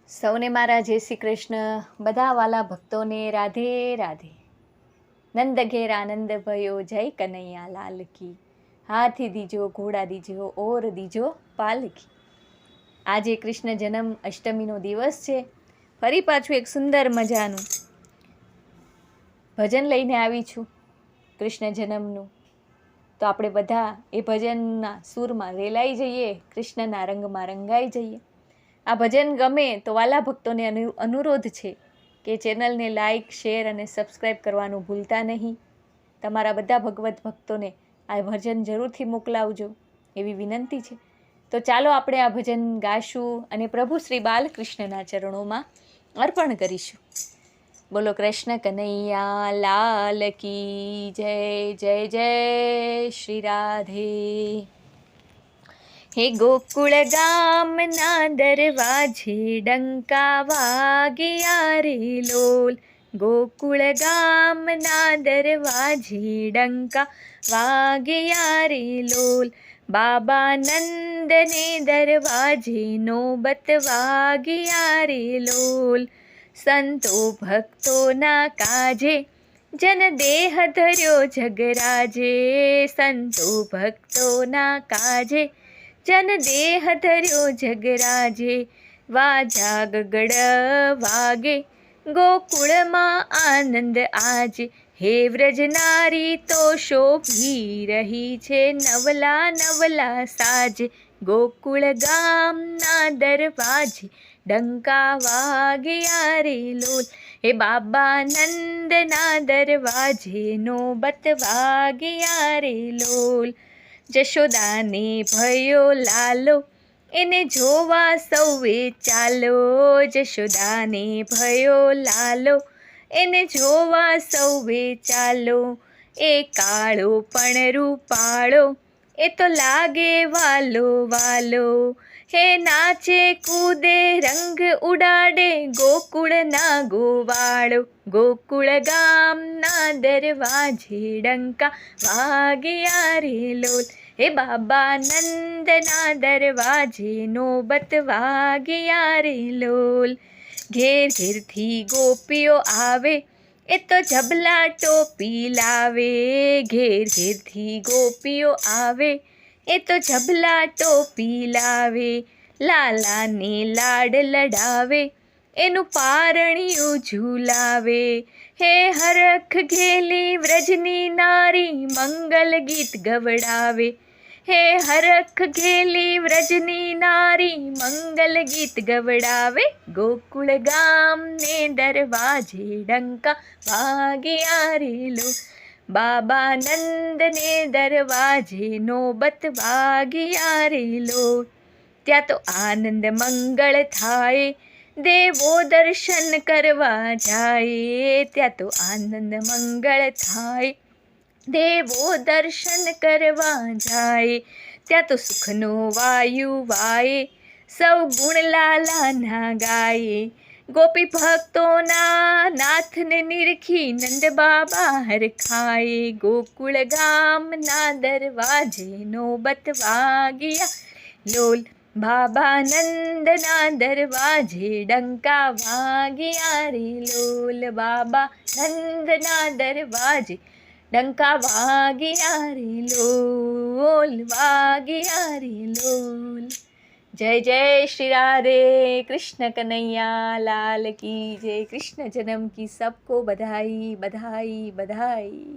સૌને મારા જય શ્રી કૃષ્ણ. બધા વાલા ભક્તોને રાધે રાધે. નંદ ઘેર આનંદ ભયો, જય કનૈયા લાલ કી. હાથી દીજો ઘોડા દીજો ઓર દીજો પાલકી. આજે કૃષ્ણ જન્મ અષ્ટમીનો દિવસ છે. ફરી પાછું એક સુંદર મજાનું ભજન લઈને આવી છું કૃષ્ણ જન્મનું. તો આપણે બધા એ ભજનના સૂરમાં રેલાઈ જઈએ, કૃષ્ણના રંગમાં રંગાઈ જઈએ. આ ભજન ગમે તો વાલા ભક્તોને અનુરોધ છે કે ચેનલને લાઈક, શેર અને સબસ્ક્રાઈબ કરવાનું ભૂલતા નહીં. તમારા બધા ભગવત ભક્તોને આ ભજન જરૂરથી મોકલાવજો એવી વિનંતી છે. તો ચાલો આપણે આ ભજન ગાશું અને પ્રભુ શ્રી બાલકૃષ્ણના ચરણોમાં અર્પણ કરીશું. બોલો કૃષ્ણ કનૈયા લાલ કી જય. જય જય શ્રી રાધે. હે ગોકુળ ગામના દરવાજે ડંકા વાગ્યા રે લોલ. ગોકુળ ગામના દરવાજે ડંકા વાગ્યા રે લોલ. બાબા નંદને દરવાજે નોબત વાગ્યા રે લોલ. સંતો ભક્તોના કાજે જન દેહ ધર્યો જગરાજે. સંતો ભક્તોના કાજે જન દેહ ધર્યો જગરાજે. વાજા ગગડ વાગે ગોકુળમાં આનંદ આજે. હે વ્રજ નારી તો શોભી રહી છે નવલા નવલા સાજે. ગોકુળ ગામના દરવાજે ડંકા વાગ્યા રે લોલ. હે બાબા નંદના દરવાજે નોબત વાગ્યા રે લોલ. જશોદાને ભયો લાલો એને જોવા સૌએ ચાલો. જશોદાને ભયો લાલો એને જોવા સૌએ ચાલો. એ કાળો પણ રૂપાળો એ તો લાગે વાલો વાલો. હે નાચે કૂદે રંગ ઉડાડે ગોકુળના ગોવાળો. ગોકુળ ગામના દરવાજે ડંકા વાગ્યા રે લોલ. હે બાબા નંદના દરવાજે નોબત વાગ્યા રે લોલ. ઘેર ઘેરથી ગોપીઓ આવે એ તો ઝબલા ટોપી લાવે. ઘેર ઘેરથી ગોપીઓ આવે એ તો ઝબલા ટોપી લાવે. લાલાને લાડ લડાવે એનું પારણિયું ઝૂલાવે. હે હરખ ઘેલી વ્રજની નારી મંગલ ગીત ગવડાવે. હે હરખ ઘેલી વ્રજની નારી મંગલ ગીત ગવડાવે. ગોકુળ ગામને દરવાજે ડંકા વાગ્યા રે લોલ. બાબા નંદને દરવાજે નોબત વાગ્યા રે લોલ. ત્યાં તો આનંદ મંગળ થાય દેવો દર્શન કરવા જાય. ત્યાં તો આનંદ મંગળ થાય દેવો દર્શન કરવા જાય. ત્યાં તો સુખનો વાયુ વાય સૌ ગુણલાલાના ગાય. ગોપી ભક્તોના નાથને નિરખી નંદ બાબા હરખાય. ગોકુળ ગામના દરવાજે નોબત વાગ્યા લોલ. બાબા નંદના દરવાજે ડંકા વાગ્યા રે લોલ. બાબા નંદના દરવાજે ડંકા વાગ્યા રે લોલ. વાગ્યા રે લોલ. જય જય શ્રી રાધે. कृष्ण कन्हैया लाल की जय. कृष्ण जन्म की सबको बधाई बधाई बधाई.